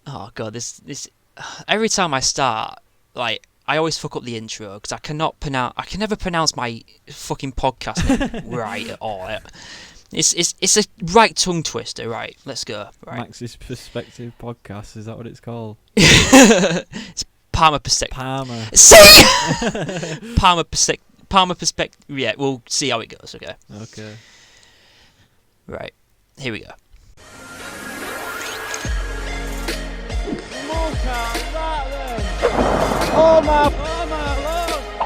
Oh god, this every time I start, like I always fuck up the intro because I can never pronounce my fucking podcast name right at all. It's a right tongue twister. Right, let's go. Right, Max's Perspective Podcast, is that what it's called? it's Palmer Perspective. Palmer. See, Palmer Perspective. Yeah, we'll see how it goes. Okay. Okay. Right, here we go.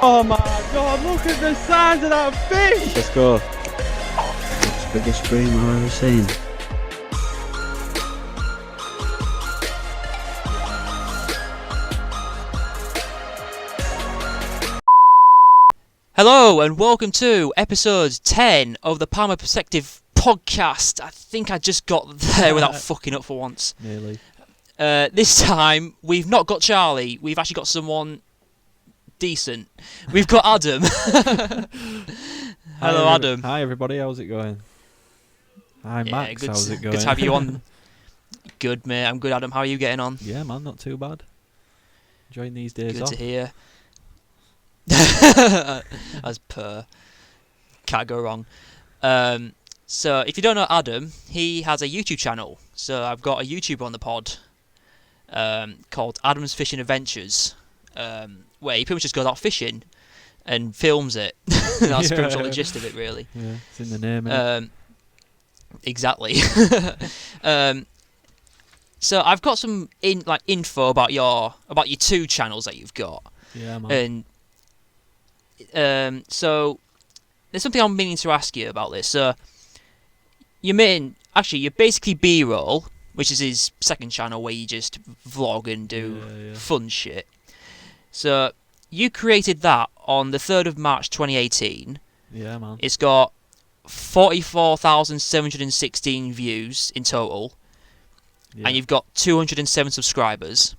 Oh my god, look at the size of that fish! Let's go. That's the biggest stream I've ever seen. Hello and welcome to episode 10 of the Palmer Perspective podcast. I think I just got there without fucking up for once. Nearly. This time, we've not got Charlie, we've actually got someone decent. We've got Adam. Hello, Adam. Hi, everybody. How's it going? Hi, Max. How's it going? Good to have you on. Good, mate. I'm good, Adam. How are you getting on? Yeah, man. Not too bad. Enjoying these days Good off. to hear. As per. Can't go wrong. So, if you don't know Adam, he has a YouTube channel. So, I've got a YouTuber on the pod called Adam's Fishing Adventures, where he pretty much just goes out fishing and films it. That's pretty much all the gist of it, really. Yeah, it's in the name. Innit? Exactly. So I've got some info about your two channels that you've got. Yeah, man. And so there's something I'm meaning to ask you about this. So you're basically BRoll, which is his second channel where you just vlog and do fun shit. So you created that on the 3rd of March 2018. Yeah, man. It's got 44,716 views in total. Yeah. And you've got 207 subscribers.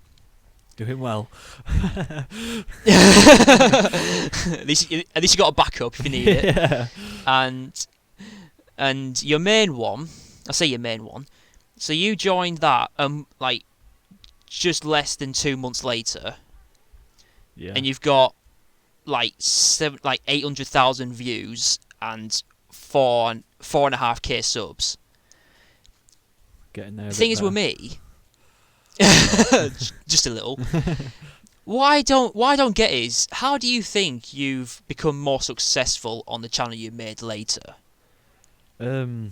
Doing well. at least you got a backup if you need it. Yeah. And your main one, I say your main one. So you joined that just less than 2 months later. Yeah. And you've got 800,000 views and 4.5k subs. Getting there. The thing is with me, just a little. What I don't get is, how do you think you've become more successful on the channel you made later? Do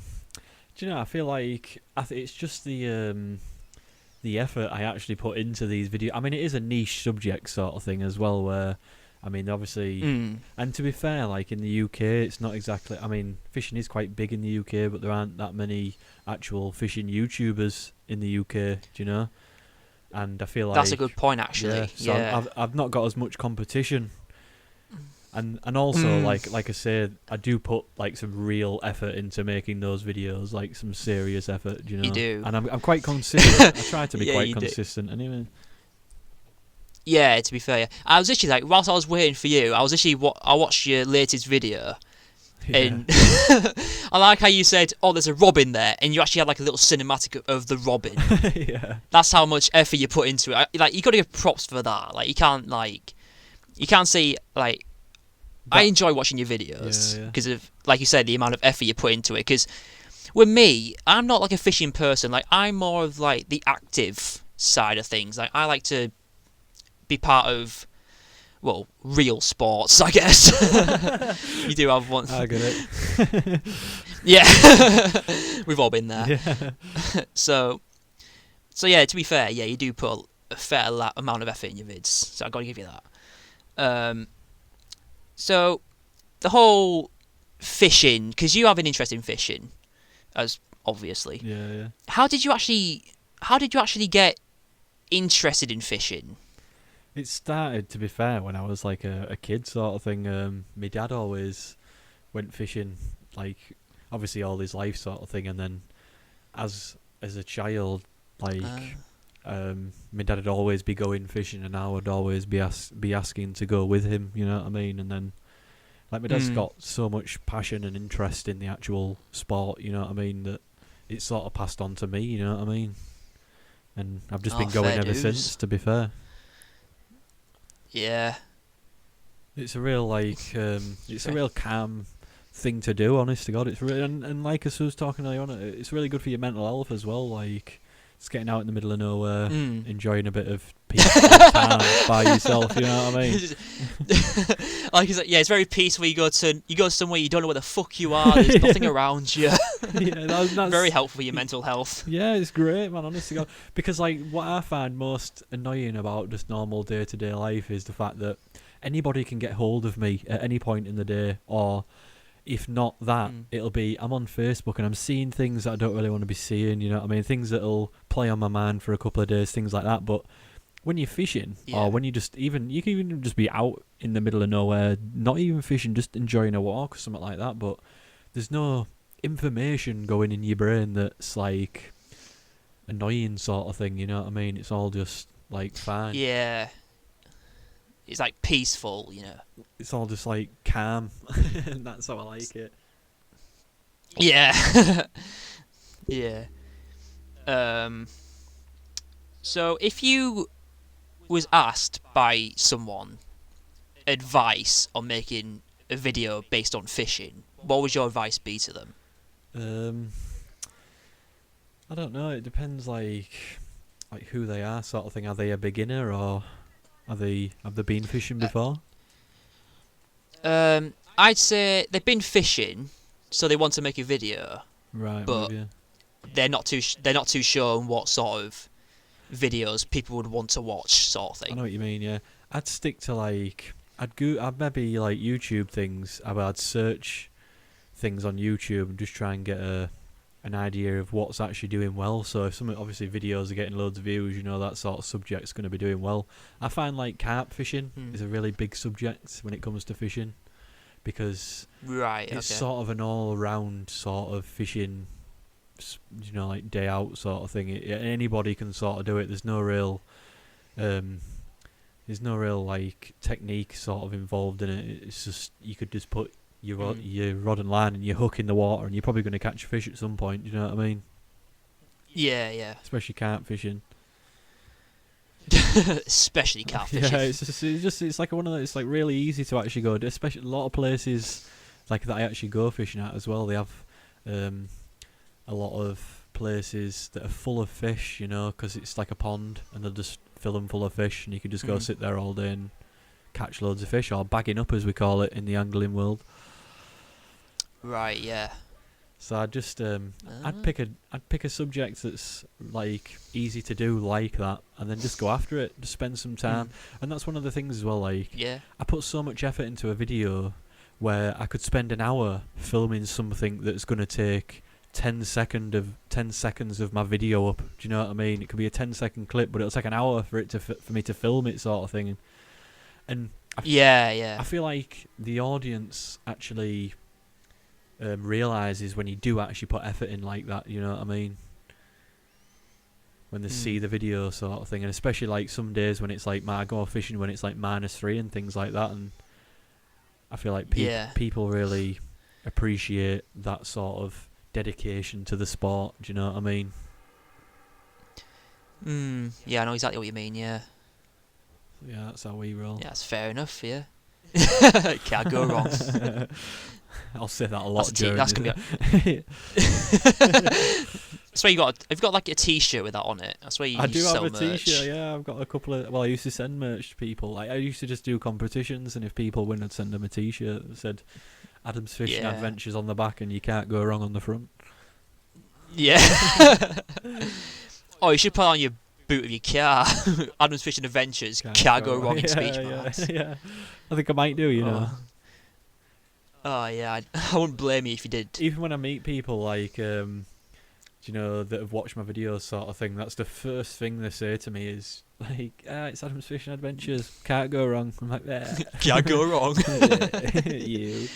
you know? I feel like it's just the effort I actually put into these videos. I mean, it is a niche subject sort of thing as well, where, I mean, obviously, and to be fair, like in the UK, it's not exactly. I mean, fishing is quite big in the UK, but there aren't that many actual fishing YouTubers in the UK. Do you know? And I feel like that's a good point, actually. Yeah. So I've not got as much competition, and also like I say, I do put some real effort into making those videos, some serious effort. Do you know? You do. And I'm quite consistent. I try to be quite consistent anyway. Yeah, to be fair, I was literally whilst I was waiting for you, I watched your latest video, and I like how you said, "Oh, there's a robin there," and you actually had a little cinematic of the robin. Yeah, that's how much effort you put into it. You got to give props for that. You can't say I enjoy watching your videos because of, like you said, the amount of effort you put into it. Because with me, I'm not a fishing person. I'm more of the active side of things. I like to be part of, real sports, I guess. You do have one. I get it. Yeah, we've all been there. Yeah. So yeah. To be fair, yeah, you do put a fair amount of effort in your vids. So I got to give you that. So the whole fishing, because you have an interest in fishing, as obviously. Yeah. How did you actually get interested in fishing? It started, to be fair, when I was a kid sort of thing. My dad always went fishing, obviously all his life sort of thing, and then as a child, my dad would always be going fishing, and I would always be asking to go with him. You know what I mean? And then, my dad's got so much passion and interest in the actual sport. You know what I mean? That it sort of passed on to me. You know what I mean? and I've just been going ever since. To be fair. Yeah. It's a real it's a real calm thing to do. Honest to God, it's really and like as I was talking earlier on, it's really good for your mental health as well. Like, it's getting out in the middle of nowhere, enjoying a bit of peaceful time by yourself. You know what I mean? Like, it's very peaceful. You go somewhere you don't know where the fuck you are. There's nothing around you. Yeah, that's very helpful for your mental health. Yeah, it's great, man. Honest to God, because like what I find most annoying about just normal day-to-day life is the fact that anybody can get hold of me at any point in the day, or if not that, it'll be I'm on Facebook and I'm seeing things that I don't really want to be seeing, you know what I mean? Things that'll play on my mind for a couple of days, things like that. But when you're fishing, or when you can even just be out in the middle of nowhere, not even fishing, just enjoying a walk or something like that, but there's no information going in your brain that's like annoying sort of thing, you know what I mean? It's all just like fine. Yeah. It's like peaceful, you know. It's all just like calm, and that's how I like it. Yeah. Yeah. So if you was asked by someone advice on making a video based on fishing, what would your advice be to them? I don't know. It depends, like who they are, sort of thing. Are they a beginner, or have they been fishing before? I'd say they've been fishing, so they want to make a video. Right, but they're not too sure on what sort of videos people would want to watch, sort of thing. I know what you mean. Yeah, I'd stick to I'd maybe like YouTube things. I'd search things on YouTube and just try and get an idea of what's actually doing well. So if obviously videos are getting loads of views, you know, that sort of subject's going to be doing well. I find like carp fishing is a really big subject when it comes to fishing, because it's sort of an all-round sort of fishing, you know, like day out sort of thing. Anybody can sort of do it. There's no real like technique sort of involved in it. It's just you could just put your rod and line and your hook in the water, and you're probably going to catch a fish at some point. You know what I mean? Yeah, yeah. Especially carp fishing. Especially carp fishing. Yeah, it's like one of those. It's like really easy to actually go. Especially a lot of places like that I actually go fishing at as well. They have a lot of places that are full of fish. You know, because it's like a pond, and they'll just fill them full of fish, and you can just go sit there all day and catch loads of fish, or bagging up as we call it in the angling world. Right, yeah. So I'd just I'd pick a subject that's like easy to do like that, and then just go after it. Just spend some time, and that's one of the things as well. Like, I put so much effort into a video where I could spend an hour filming something that's going to take 10 seconds of my video up. Do you know what I mean? It could be a 10-second clip, but it'll take an hour for me to film it, sort of thing. And I feel like the audience actually realizes when you do actually put effort in like that. You know what I mean? When they see the video, sort of thing, and especially like some days when it's like I go fishing when it's like -3 and things like that, and I feel like people really appreciate that sort of dedication to the sport. Do you know what I mean? Yeah, I know exactly what you mean. Yeah. Yeah, that's how we roll. Yeah, that's fair enough. Yeah. Can't go wrong. I'll say that a lot. That's gonna be. That's why you've got like a T-shirt with that on it. That's where you. I do have a merch. T-shirt. Yeah, I've got a couple of. Well, I used to send merch to people. Like I used to just do competitions, and if people win, I'd send them a T-shirt that said "Adam's Fishing Adventures" on the back, and you can't go wrong on the front. Yeah. Oh, you should put on your boot of your car. Adam's Fishing Adventures. Can't go wrong in speech marks. Yeah. I think I might do. You know. Oh yeah, I wouldn't blame you if you did. Even when I meet people like, you know, that have watched my videos, sort of thing, that's the first thing they say to me is like, "It's Adam's Fishing Adventures. Can't go wrong." I'm like, "Can't go wrong." You.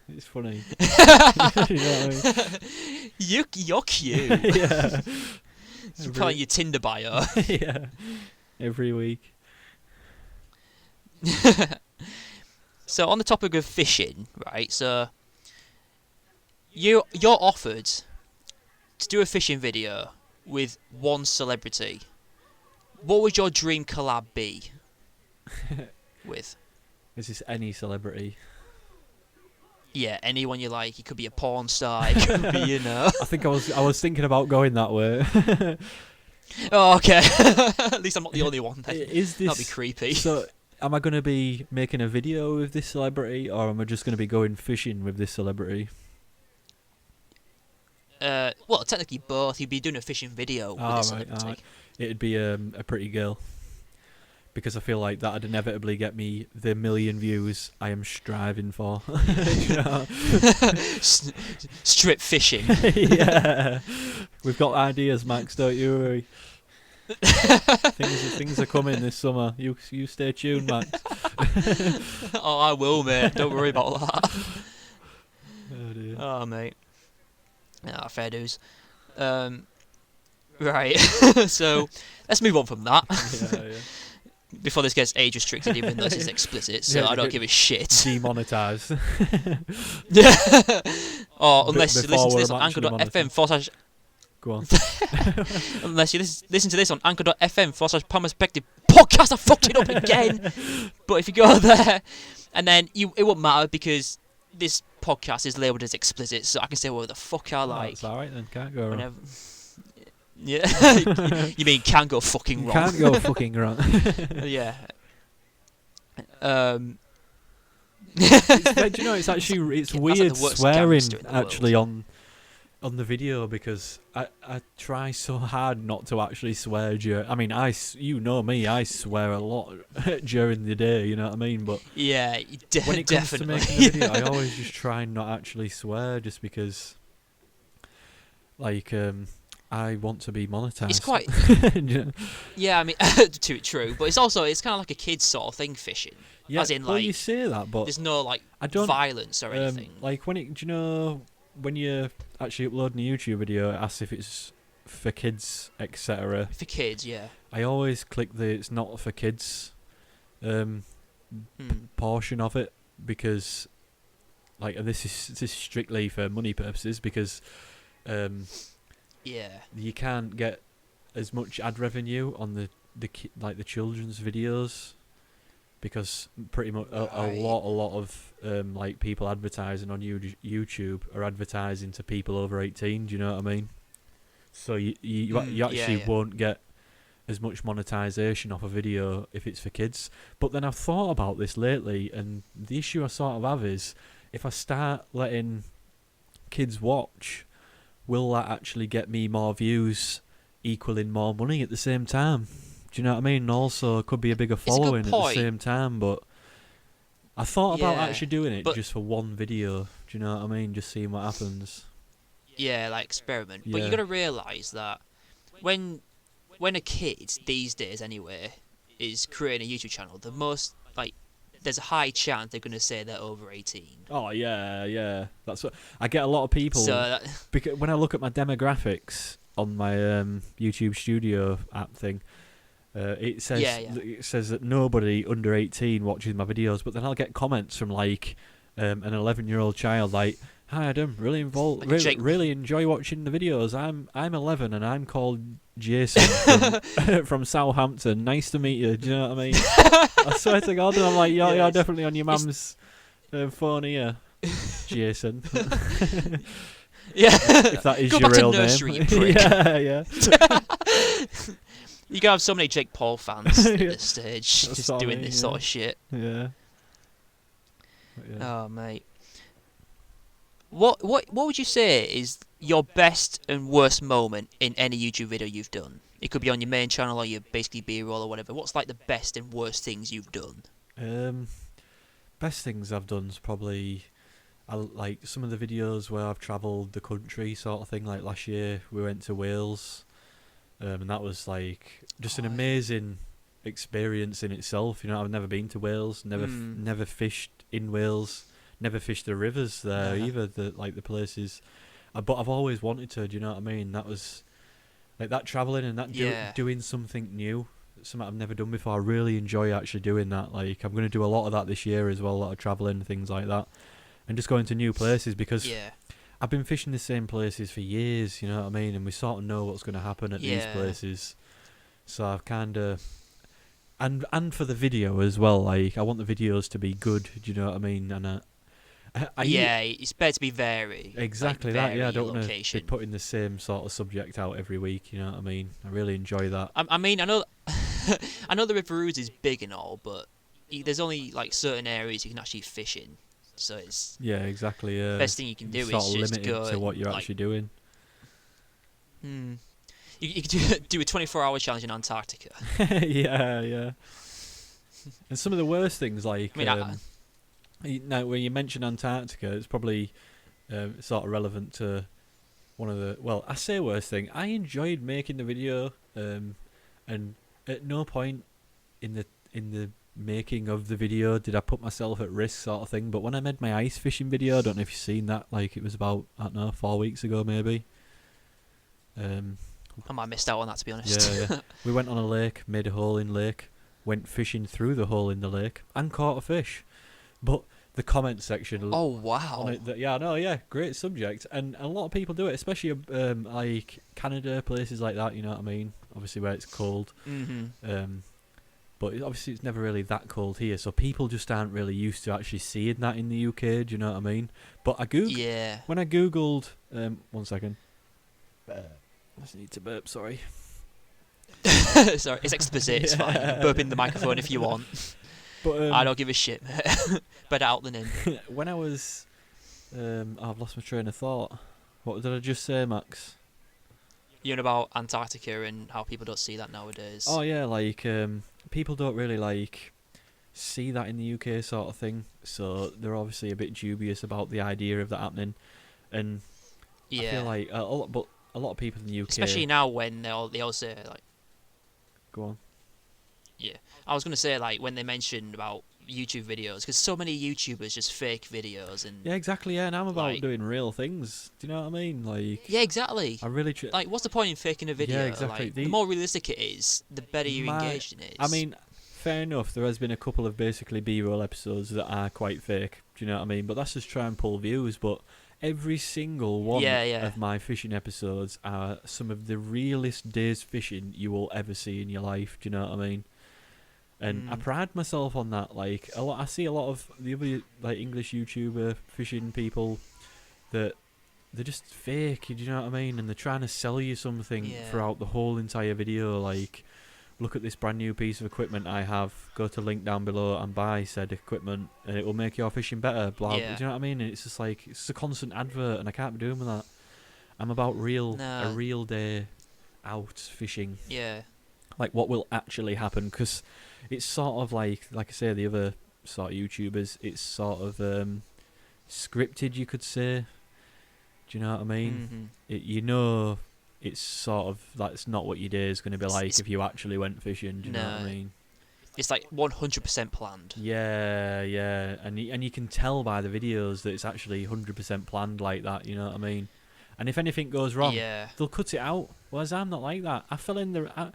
It's funny. You know what I mean? You're cute. Yeah. You put on your Tinder bio. Yeah. Every week. So on the topic of fishing, right? So you're offered to do a fishing video with one celebrity, what would your dream collab be? With? Is this any celebrity? Yeah, anyone you like. It could be a porn star. It could be, you know. I think I was thinking about going that way. Oh, okay. At least I'm not the only one then. Is this, that'd be creepy. So, am I going to be making a video with this celebrity, or am I just going to be going fishing with this celebrity? Well, technically both. You'd be doing a fishing video with this celebrity. Right. It'd be a pretty girl. Because I feel like that'd inevitably get me the 1 million views I am striving for. You know? Strip fishing. Yeah. We've got ideas, Max, don't you worry. Things are coming this summer. You stay tuned, Max. Oh, I will, mate. Don't worry about that. Oh, dear. Oh, mate. Ah, fair dues. Right. So, let's move on from that. Yeah. Before this gets age restricted, even though this is explicit, so I don't give a shit. Demonetise. Or unless you listen to this on anchor.fm/. Go on. Unless you listen to this on anchor.fm/perspective podcast. I fucked it up again. But if you go there, and then it won't matter because this podcast is labelled as explicit, so I can say whatever the fuck I like. That's alright then, can't go wrong. Yeah. You mean can go fucking wrong? Can't go fucking wrong. Yeah. Do you know, it's actually weird like swearing actually on the video, because I try so hard not to actually swear during. I mean, you know me, I swear a lot during the day. You know what I mean? But yeah, when it comes to making a video, I always just try and not actually swear, just because, like, I want to be monetized. It's quite. Yeah, I mean, true, but it's kind of like a kid's sort of thing, fishing. Yeah, as in, well, like, you say that, but there's no like violence or anything. Like do you know when you're actually uploading a YouTube video, it asks if it's for kids, etc. For kids, yeah. I always click the "it's not for kids" portion of it, because, like, and this is strictly for money purposes, because yeah, you can't get as much ad revenue on the children's videos, because pretty much a lot of like people advertising on YouTube are advertising to people over 18. Do you know what I mean? So you actually won't get as much monetization off a video if it's for kids. But then I've thought about this lately, and the issue I sort of have is, if I start letting kids watch, will that actually get me more views, equaling more money at the same time? Do you know what I mean? And also, could be a bigger following at the same time. But I thought about actually doing it just for one video. Do you know what I mean? Just seeing what happens. Yeah, like experiment. Yeah. But you got to realise that when a kid these days, anyway, is creating a YouTube channel, the most there's a high chance they're going to say they're over 18. Oh yeah. That's what I get. A lot of people. So because when I look at my demographics on my YouTube Studio app thing, it says that nobody under 18 watches my videos. But then I'll get comments from like an 11-year-old child like, "Hi Adam, really really enjoy watching the videos. I'm 11 and I'm called Jason from Southampton. Nice to meet you." Do you know what I mean? I swear to God, and I'm like, you're definitely on your mum's phone here, Jason. Yeah, if that is your real nursery, name. you prick. Yeah. You can have so many Jake Paul fans at this stage, That's just doing this sort of shit. Yeah. Oh mate. What would you say is your best and worst moment in any YouTube video you've done? It could be on your main channel or your basically BRoll or whatever. What's like the best and worst things you've done? Best things I've done is probably like some of the videos where I've travelled the country, sort of thing. Like last year we went to Wales, and that was like just an amazing experience in itself. You know, I've never been to Wales, never fished in Wales. Never fished the rivers there either, the places. But I've always wanted to, do you know what I mean? That was, like, that travelling and that doing something new, something I've never done before. I really enjoy actually doing that. Like, I'm going to do a lot of that this year as well, a lot of travelling, things like that. And just going to new places, because I've been fishing the same places for years, you know what I mean? And we sort of know what's going to happen at these places. So I've kind of... And for the video as well, like, I want the videos to be good, do you know what I mean? And it's better to be varied. Exactly like, that, yeah. I don't want to location. be putting the same sort of subject out every week, you know what I mean? I really enjoy that. I mean, I know I know the River Ruse is big and all, but there's only, like, certain areas you can actually fish in. So it's... Yeah, exactly, yeah. Best thing you can do is sort of just limited go... to what you're like, actually doing. You could do a 24-hour challenge in Antarctica. Yeah. And some of the worst things, like... I mean, now, when you mention Antarctica, it's probably sort of relevant to one of the... Well, I say worst thing. I enjoyed making the video, and at no point in the making of the video did I put myself at risk, sort of thing. But when I made my ice fishing video, I don't know if you've seen that. Like, it was about, I don't know, 4 weeks ago, maybe. I might have missed out on that, to be honest. Yeah. We went on a lake, made a hole in lake, went fishing through the hole in the lake, and caught a fish. But the comment section... Oh, wow. On it, great subject. And a lot of people do it, especially like Canada, places like that, you know what I mean? Obviously where it's cold. But obviously it's never really that cold here, so people just aren't really used to actually seeing that in the UK, do you know what I mean? But I googled... When I googled... 1 second. I just need to burp, sorry. Sorry, it's explicit, it's fine. You can burp in the microphone if you want. But I don't give a shit. Better out than in. When I was... I've lost my train of thought. What did I just say, Max? You're on about Antarctica and how people don't see that nowadays. Oh, yeah, like, people don't really, like, see that in the UK sort of thing. So they're obviously a bit dubious about the idea of that happening. And I feel like... a lot of people in the UK... Especially now when they all say, like... Go on. Yeah. I was going to say, like, when they mentioned about YouTube videos, because so many YouTubers just fake videos and... Yeah, exactly, yeah, and I'm about doing real things. Do you know what I mean? Like... Yeah, exactly. I really... like, what's the point in faking a video? Yeah, exactly. Like, the more realistic it is, the better you're engaged in it. I mean, fair enough, there has been a couple of basically BRoll episodes that are quite fake. Do you know what I mean? But that's just try and pull views, but... Every single one of my fishing episodes are some of the realest days fishing you will ever see in your life. Do you know what I mean? And I pride myself on that. Like I see a lot of the other like English YouTuber fishing people that they're just fake. Do you know what I mean? And they're trying to sell you something throughout the whole entire video. Like, look at this brand new piece of equipment I have. Go to link down below and buy said equipment, and it will make your fishing better. Blah. Do you know what I mean? And it's just like it's a constant advert, and I can't be doing with that. I'm about a real day out fishing. Yeah. Like what will actually happen? Because it's sort of like I say, the other sort of YouTubers. It's sort of scripted, you could say. Do you know what I mean? It's sort of that's not what your day is going to be like if you actually went fishing. Do you know what I mean? It's like 100% planned. Yeah, and you can tell by the videos that it's actually 100% planned like that. You know what I mean? And if anything goes wrong, they'll cut it out. Whereas I'm not like that. I fell in the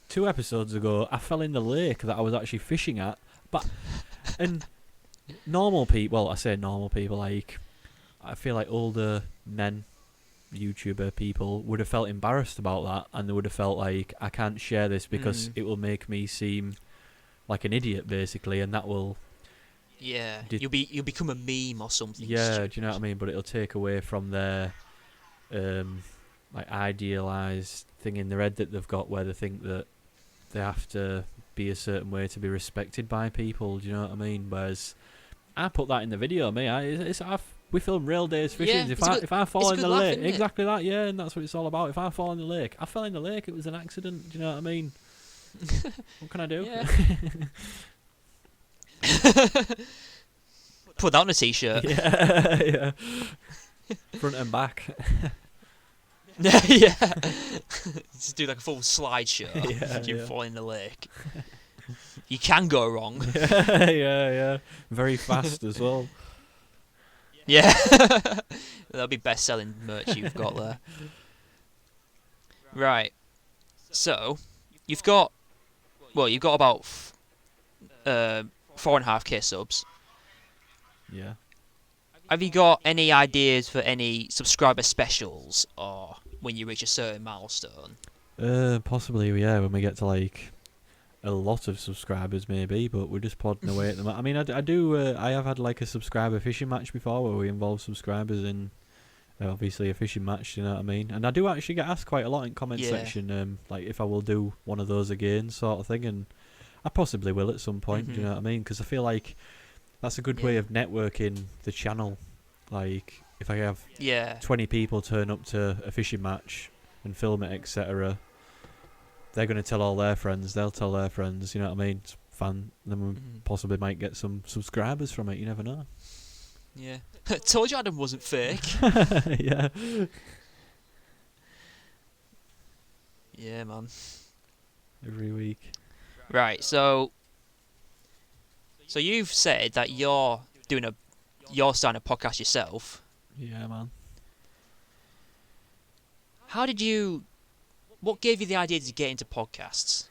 2 episodes ago. I fell in the lake that I was actually fishing at, and normal people. Well, I say normal people. Like I feel like older men. YouTuber people would have felt embarrassed about that, and they would have felt like I can't share this because it will make me seem like an idiot, basically, and that will you'll become a meme or something. Do you know what I mean? But it'll take away from their like idealized thing in their head that they've got, where they think that they have to be a certain way to be respected by people. Do you know what I mean? Whereas I put that in the video, we film real days fishing. Yeah, if I fall in the lake, laugh, exactly that, and that's what it's all about. If I fall in the lake, I fell in the lake. It was an accident. Do you know what I mean? What can I do? Yeah. Put that on a t-shirt. Yeah. Front and back. Yeah. Just do like a full slideshow. You fall in the lake. You can go wrong. Yeah. Very fast as well. Yeah, that'll be best-selling merch you've got there. Right, so you've got about 4.5k subs. Yeah. have you got any ideas for any subscriber specials, or when you reach a certain milestone? Possibly, yeah, when we get to like a lot of subscribers, maybe. But we're just plodding away at the moment. I mean, I have had like a subscriber fishing match before where we involve subscribers in. Obviously a fishing match, you know what I mean? And I do actually get asked quite a lot in comment section, like if I will do one of those again, sort of thing, and I possibly will at some point, do you know what I mean? Because I feel like that's a good way of networking the channel. Like, if I have 20 people turn up to a fishing match and film it, etc., they're going to tell all their friends, they'll tell their friends, you know what I mean? It's fun. Then we possibly might get some subscribers from it, you never know. Yeah. Told you Adam wasn't fake. Yeah. Yeah, man. Every week. Right, so you've said that you're starting a podcast yourself. Yeah, man. What gave you the idea to get into podcasts?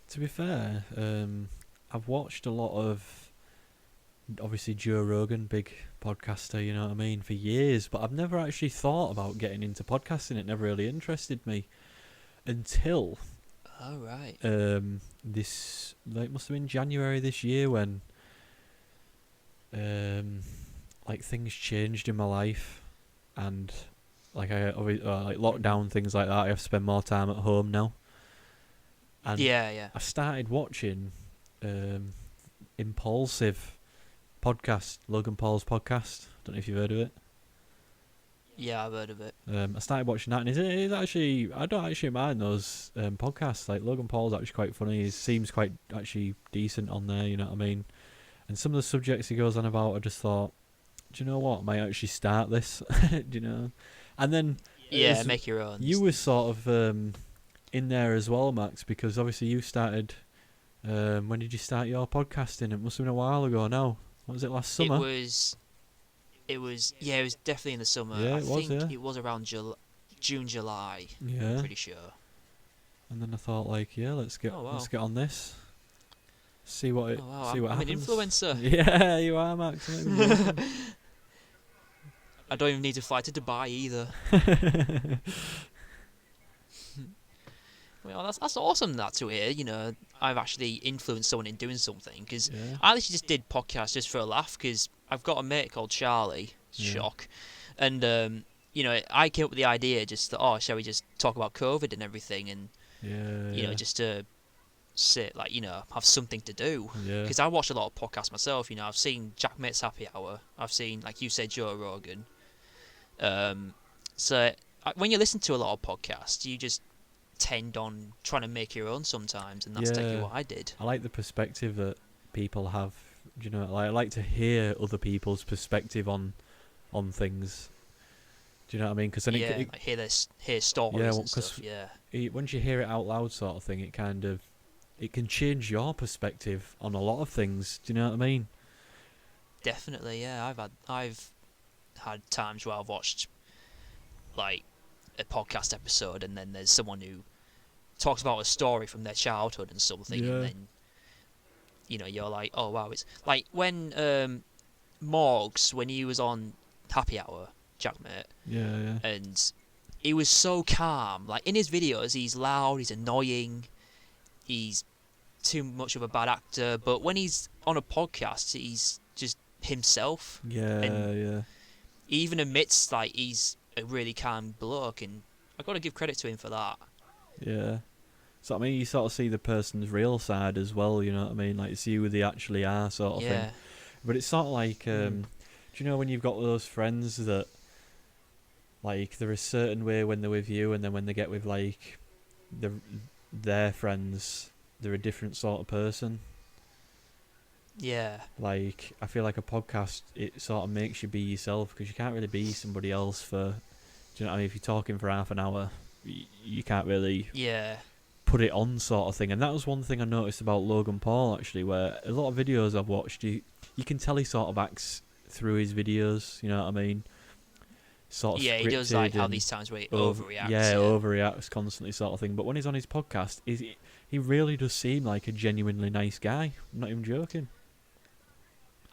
To be fair, I've watched a lot of, obviously, Joe Rogan, big podcaster, you know what I mean, for years, but I've never actually thought about getting into podcasting. It never really interested me until this, like, must have been January this year when like things changed in my life, and like like lockdown, things like that. I have to spend more time at home now, and I started watching Impulsive podcast, Logan Paul's podcast. Don't know if you've heard of it. Yeah, I've heard of it. I started watching that, and it's actually, I don't actually mind those podcasts. Like, Logan Paul's actually quite funny. He seems quite actually decent on there, you know what I mean? And some of the subjects he goes on about, I just thought, do you know what? I might actually start this. Do you know? And then make your own. You were sort of in there as well, Max, because obviously you started. When did you start your podcasting? It must have been a while ago now. What was it, last summer? It was definitely in the summer. Yeah, I think it was around June, July. Yeah. I'm pretty sure. And then I thought, like, let's get on this. See what happens. I'm an influencer. Yeah, you are, Max. I don't even need to fly to Dubai either. Well, that's awesome to hear. You know, I've actually influenced someone in doing something, because I actually just did podcasts just for a laugh, because I've got a mate called Charlie. Shock. And you know, I came up with the idea just that, shall we just talk about COVID and everything, and you know, just to sit, like, you know, have something to do. Because I watch a lot of podcasts myself. You know, I've seen Jack Mate's Happy Hour. I've seen, like you said, Joe Rogan. So when you listen to a lot of podcasts, you just tend on trying to make your own sometimes, and that's exactly what I did. I like the perspective that people have. You know, like, I like to hear other people's perspective on things. Do you know what I mean? Because then like hear stories and stuff. Once you hear it out loud, sort of thing, it can change your perspective on a lot of things. Do you know what I mean? Definitely, yeah. I've had times where I've watched like a podcast episode, and then there's someone who talks about a story from their childhood and something, and then, you know, you're like, oh wow. It's like when Morgs, when he was on Happy Hour, Jack Mate, and he was so calm. Like, in his videos, he's loud, he's annoying, he's too much of a bad actor, but when he's on a podcast, he's just himself. He even admits, like, he's a really calm bloke, and I've got to give credit to him for that. Yeah. So, I mean, you sort of see the person's real side as well, you know what I mean? Like, see who they actually are, sort of thing. But it's sort of like, do you know when you've got those friends that, like, they're a certain way when they're with you, and then when they get with, like, their friends, they're a different sort of person? Yeah. Like, I feel like a podcast, it sort of makes you be yourself, because you can't really be somebody else for, do you know what I mean? If you're talking for half an hour, you can't really put it on, sort of thing. And that was one thing I noticed about Logan Paul, actually, where a lot of videos I've watched, you can tell he sort of acts through his videos, you know what I mean? Sort of he does, like, how these times where he overreacts. Overreacts constantly, sort of thing. But when he's on his podcast, he really does seem like a genuinely nice guy. I'm not even joking.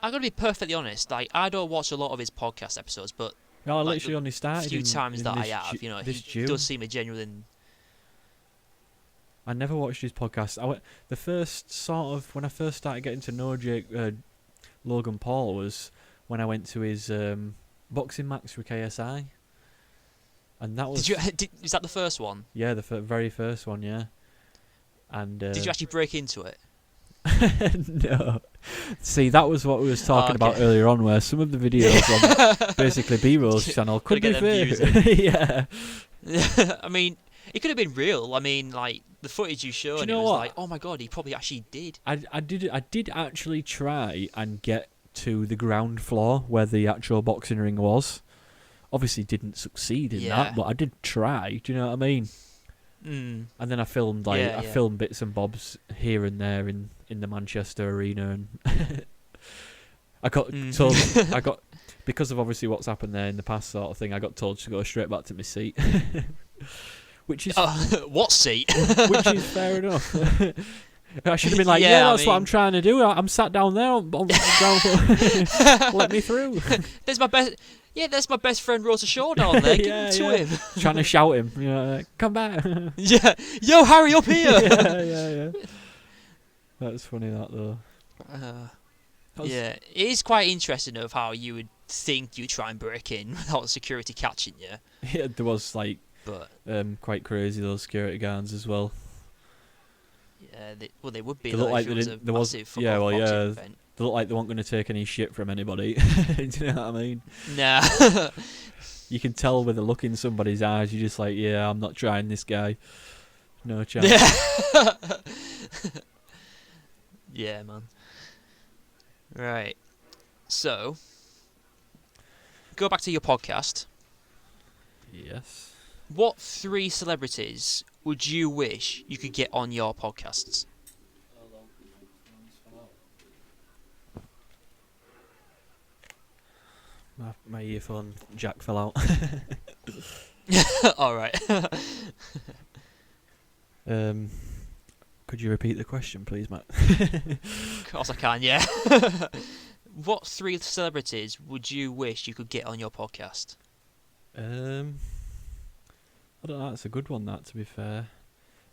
I gotta be perfectly honest. Like, I don't watch a lot of his podcast episodes, but No, I like, literally only started. a few times in that I this have, you know, this he June. does seem a genuine. I never watched his podcast. The first sort of when I first started getting to know Logan Paul was when I went to his boxing match with KSI, and that was. Is that the first one? Yeah, the very first one. Yeah. And did you actually break into it? No. See, that was what we was talking about Okay. earlier on, where some of the videos on basically BRoll's channel could be Gotta get them fake. Yeah. I mean, it could have been real. I mean, like the footage you showed, Do you it know was what? like, oh my god, he probably actually did. I did actually try and get to the ground floor where the actual boxing ring was. Obviously, didn't succeed in that, but I did try. Do you know what I mean? Mm. And then I filmed filmed bits and bobs here and there in the Manchester arena, and I got told because of obviously what's happened there in the past sort of thing. I got told to go straight back to my seat, which is what seat? which is fair enough. I should have been like, that's what I'm trying to do. I'm sat down there on ground floor. Let me through. There's my best. Yeah, that's my best friend Rosa Shaw down there. Give him to him. Trying to shout him, come back. Yeah, yo, Harry, up here. yeah. That's funny, that though. Yeah, it is quite interesting of how you would think you try and break in without security catching you. Yeah, there was like, but quite crazy those security guards as well. Yeah, they would be. They look like there was a there was, massive yeah, well, yeah. event. They look like they weren't going to take any shit from anybody. Do you know what I mean? Nah. You can tell with the look in somebody's eyes. You're just like, yeah, I'm not trying this guy. No chance. Yeah. Yeah, man. Right. So, go back to your podcast. Yes. What 3 celebrities would you wish you could get on your podcasts? My earphone jack fell out. All right. Could you repeat the question, please, Matt? Of course I can, yeah. What 3 celebrities would you wish you could get on your podcast? I don't know. That's a good one. That, to be fair,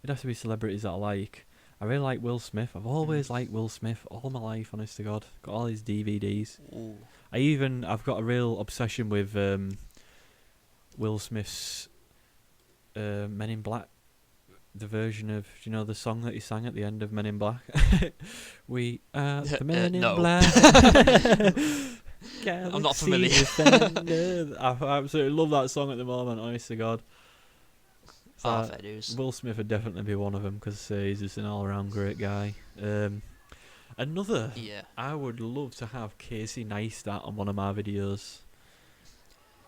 it'd have to be celebrities that I like. I really like Will Smith. I've always liked Will Smith all my life. Honest to God, got all his DVDs. Ooh. I've got a real obsession with Will Smith's Men in Black. The version of, do you know the song that he sang at the end of Men in Black? We are the Men in no. Black. I'm not familiar. I absolutely love that song at the moment, honest to God. So fair dues. Will Smith would definitely be one of them because he's just an all-around great guy. Another, I would love to have KSI Neistat on one of my videos.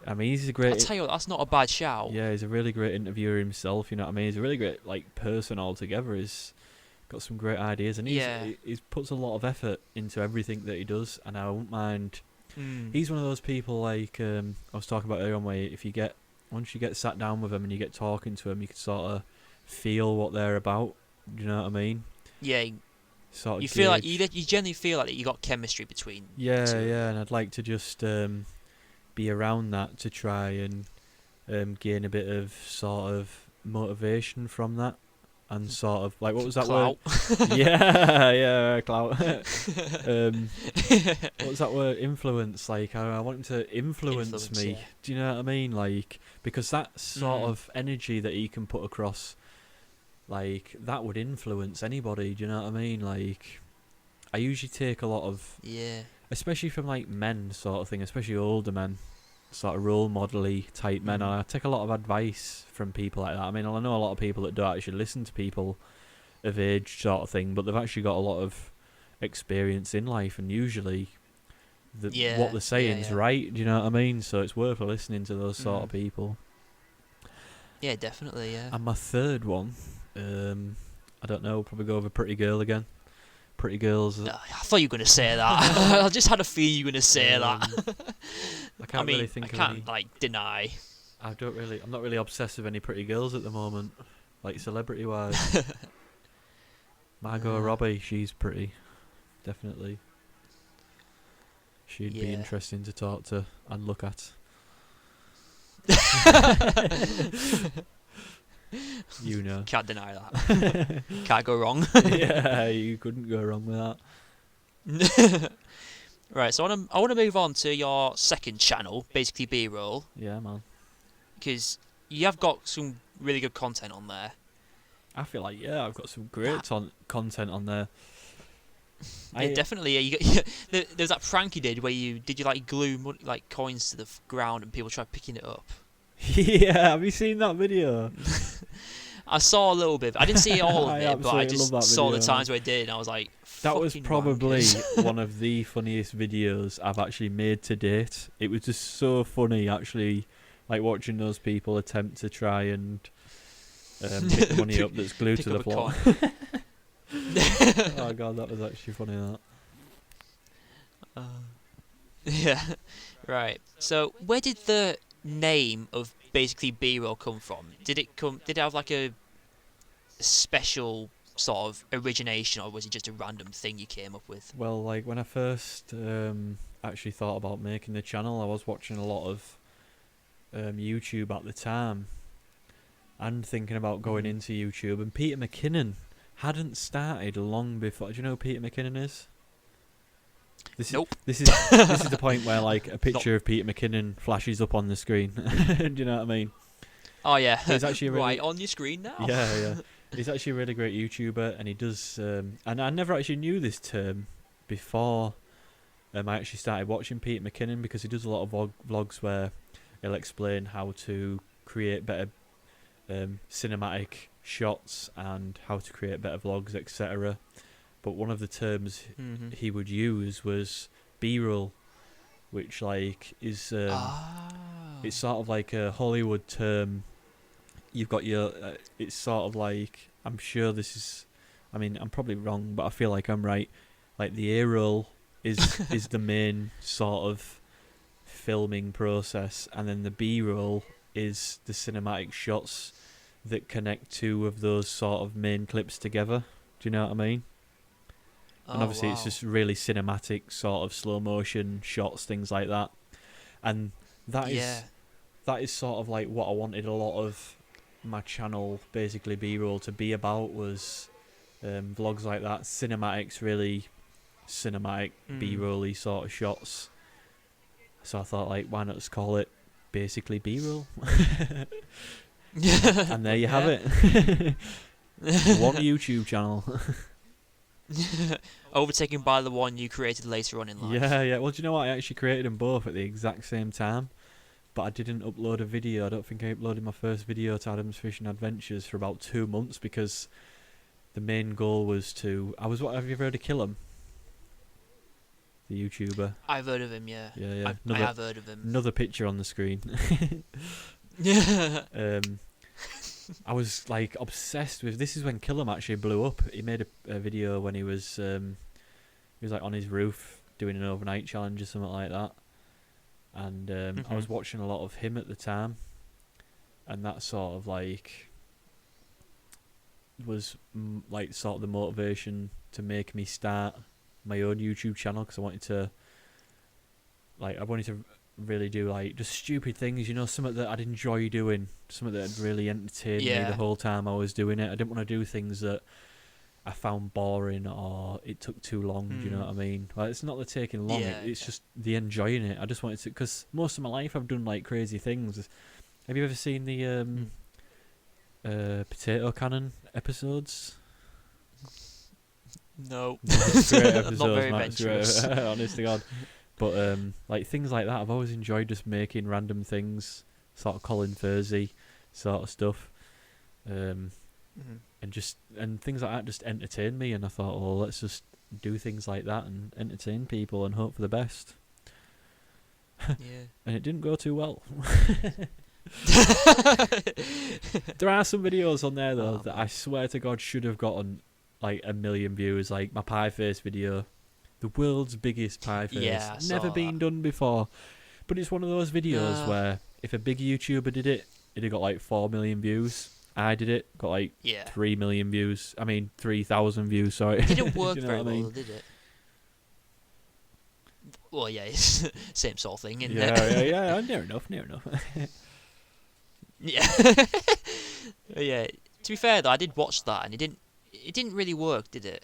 I mean, he's a great. I'll tell you what, that's not a bad shout. Yeah, he's a really great interviewer himself. You know what I mean? He's a really great person altogether. He's got some great ideas, and he puts a lot of effort into everything that he does. And I won't mind. He's one of those people like I was talking about earlier on, where once you get sat down with him and you get talking to him, you can sort of feel what they're about. Do you know what I mean? Yeah. Sort of you feel like you genuinely feel like you got chemistry between. Yeah, and I'd like to just be around that to try and gain a bit of sort of motivation from that, and sort of like, what was that clout. word? yeah, clout. What was that word? Influence. Like I want him to influence me. Yeah. Do you know what I mean? Like, because that sort of energy that he can put across, like that would influence anybody. Do you know what I mean? Like, I usually take a lot of especially from like men sort of thing, especially older men, sort of role model-y type men. I take a lot of advice from people like that. I mean, I know a lot of people that don't actually listen to people of age sort of thing, but they've actually got a lot of experience in life, and usually what they're saying is right. Do you know what I mean? So it's worth listening to those sort of people. Yeah, definitely, yeah. And my third one, I don't know, probably go over Pretty Girl again. Pretty girls. I thought you were going to say that. I just had a feeling you were going to say that. I can't really think of any. Like deny. I'm not really obsessed with any pretty girls at the moment, like celebrity wise. Margot Robbie, she's pretty, definitely. She'd be interesting to talk to and look at. You know. Can't deny that. Can't go wrong. Yeah, you couldn't go wrong with that. Right, so I want to move on to your second channel, basically BRoll. Yeah, man. Because you have got some really good content on there. I feel like, I've got some great content on there. Yeah, definitely. There's that prank you did where you like glue like coins to the ground and people try picking it up. Yeah, have you seen that video? I saw a little bit. I didn't see all of it, but I just saw the times man. where it did, and I was like, that was probably wankers. one of the funniest videos I've actually made to date. It was just so funny, actually, like watching those people attempt to try and pick the money up that's glued to the floor. Oh god, that was actually funny. That. Yeah, right. So, where did the name of basically BRoll come from? Did it have like a special sort of origination, or was it just a random thing you came up with? Well, like when I first actually thought about making the channel, I was watching a lot of YouTube at the time and thinking about going into YouTube, and Peter McKinnon hadn't started long before. Do you know who Peter McKinnon is? Nope. This is the point where like a picture of Peter McKinnon flashes up on the screen. Do you know what I mean? Oh yeah. He's actually really, right on your screen now. Yeah. He's actually a really great YouTuber, and he does. And I never actually knew this term before. I actually started watching Peter McKinnon because he does a lot of vlogs where he'll explain how to create better cinematic shots and how to create better vlogs, etc. But one of the terms he would use was BRoll, which like is it's sort of like a Hollywood term. You've got your it's sort of like, I'm sure this is, I mean I'm probably wrong, but I feel like I'm right. Like the A-roll is the main sort of filming process, and then the B-roll is the cinematic shots that connect two of those sort of main clips together. Do you know what I mean? And obviously it's just really cinematic sort of slow motion shots, things like that. And that is sort of like what I wanted a lot of my channel, basically BRoll, to be about, was vlogs like that, cinematics, really cinematic B-roll-y sort of shots. So I thought, like, why not just call it basically BRoll? And there you have it. One YouTube channel. Overtaken by the one you created later on in life. Yeah. Well, do you know what? I actually created them both at the exact same time, but I didn't upload a video. I don't think I uploaded my first video to Adam's Fishing Adventures for about 2 months, because the main goal was to... Have you ever heard of Kill 'Em? The YouTuber. I've heard of him, yeah. Yeah. I have heard of him. Another picture on the screen. I was like obsessed with... This is when Kill 'Em actually blew up. He made a video when he was like on his roof doing an overnight challenge or something like that. And I was watching a lot of him at the time, and that sort of like was like sort of the motivation to make me start my own YouTube channel, because I wanted to really do like just stupid things, you know, something that I'd enjoy doing, something that would really entertain me the whole time I was doing it. I didn't want to do things that I found boring or it took too long. Do you know what I mean? Like, it's not the taking long, it's just the enjoying it. I just wanted to, because most of my life I've done like crazy things. Have you ever seen the potato cannon episodes? No. Great episodes, not very adventurous. Honest to God. But like things like that, I've always enjoyed just making random things, sort of Colin Fursey sort of stuff, and things like that just entertain me. And I thought, well, let's just do things like that and entertain people and hope for the best. Yeah. And it didn't go too well. There are some videos on there though that I swear to God should have gotten like 1 million views. Like my pie face video. The world's biggest pie face. Yeah, Never been done before. But it's one of those videos where if a big YouTuber did it, it'd have got like 4 million views. I did it, got like 3 million views. I mean, 3,000 views, sorry. It didn't work you know very well, well, did it? Well, yeah, it's same sort of thing, isn't it? Yeah. Near enough. Yeah. Yeah. To be fair though, I did watch that, and it didn't really work, did it?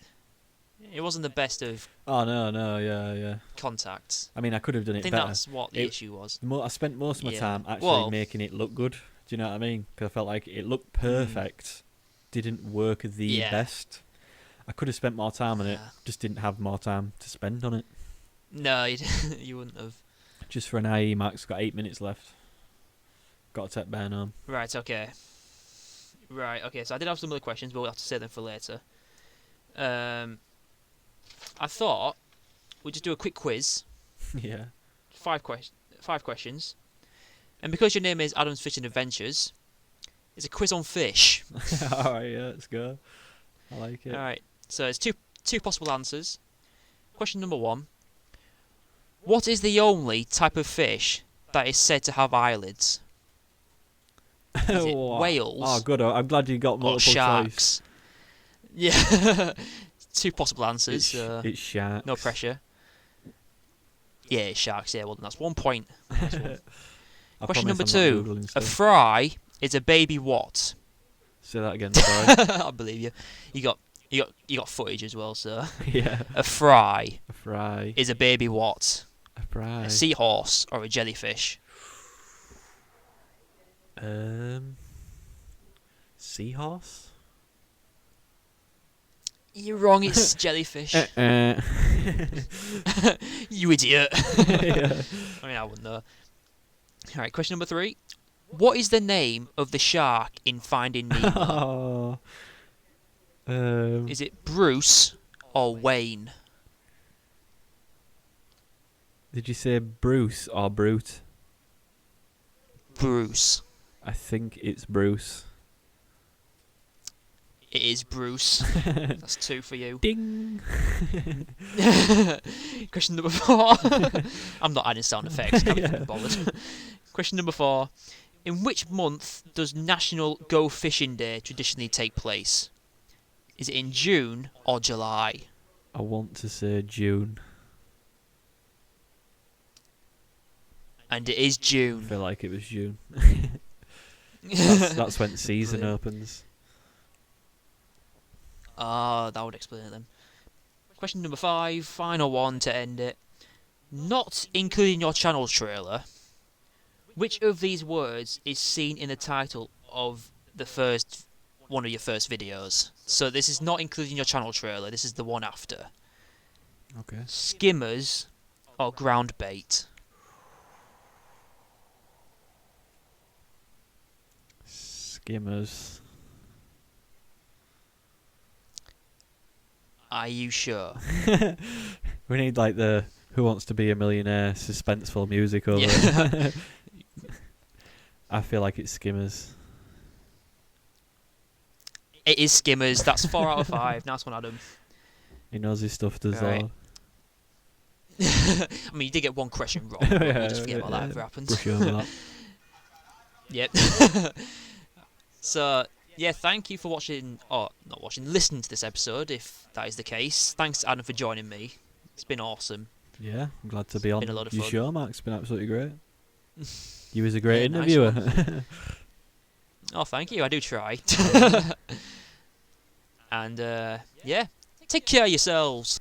It wasn't the best of Oh no, yeah. contacts. I mean, I could have done I it think better. that's what the issue was. I spent most of my Yeah. time actually Well- making it look good. Do you know what I mean? Because I felt like it looked perfect, didn't work the Yeah. best. I could have spent more time on it, Yeah. just didn't have more time to spend on it. No, you wouldn't have. Just for an IE max, got 8 minutes left. Got to take Ben home. Right, okay. So I did have some other questions, but we'll have to save them for later. I thought we'd just do a quick quiz. Yeah. 5 questions. And because your name is Adam's Fishing Adventures, it's a quiz on fish. Alright, yeah, let's go. I like it. Alright, so it's two possible answers. Question number 1. What is the only type of fish that is said to have eyelids? Is it whales? Oh, good. I'm glad you got Or multiple choice. sharks? Yeah. 2 possible answers. It's sharks. No pressure. Yeah, it's sharks. Yeah, well, that's 1 point. Nice one. I Question number promise I'm not 2. Googling A stuff. fry is a baby what? Say that again, sorry. I believe you. You got footage as well, so. Yeah. A fry A fry. is a baby what? A fry. A seahorse or a jellyfish? Seahorse? You're wrong, it's jellyfish. You idiot. Yeah. I mean, I wouldn't know. Alright, question number 3. What is the name of the shark in Finding Nemo? Oh. Is it Bruce or Wayne? Did you say Bruce or Brute? Bruce. I think it's Bruce. It is Bruce. That's 2 for you. Ding! Question number 4. I'm not adding sound effects. Can't be fucking bothered. Question number 4. In which month does National Go Fishing Day traditionally take place? Is it in June or July? I want to say June. And it is I June. feel like it was June. That's when season Brilliant. opens. Ah, that would explain it then. Question number 5, final one to end it. Not including your channel trailer, which of these words is seen in the title of one of your first videos? So this is not including your channel trailer, this is the one after. Okay. Skimmers or ground bait? Skimmers. Are you sure? We need like the Who Wants to Be a Millionaire suspenseful music over Yeah. it. I feel like it's Skimmers. It is Skimmers, that's 4 out of 5. Nice one, Adam. He knows his stuff, does Right. all. I mean, you did get one question wrong, but we'll just forget about that if it happens. Brush over that. Yep. So, yeah, thank you for watching, or not watching, listening to this episode, if that is the case. Thanks, Adam, for joining me. It's been awesome. Yeah, I'm glad to be on Been a lot of your fun. show, Max. It's been absolutely great. You was a great Yeah, nice interviewer. Oh, thank you. I do try. And, yeah, take care of yourselves.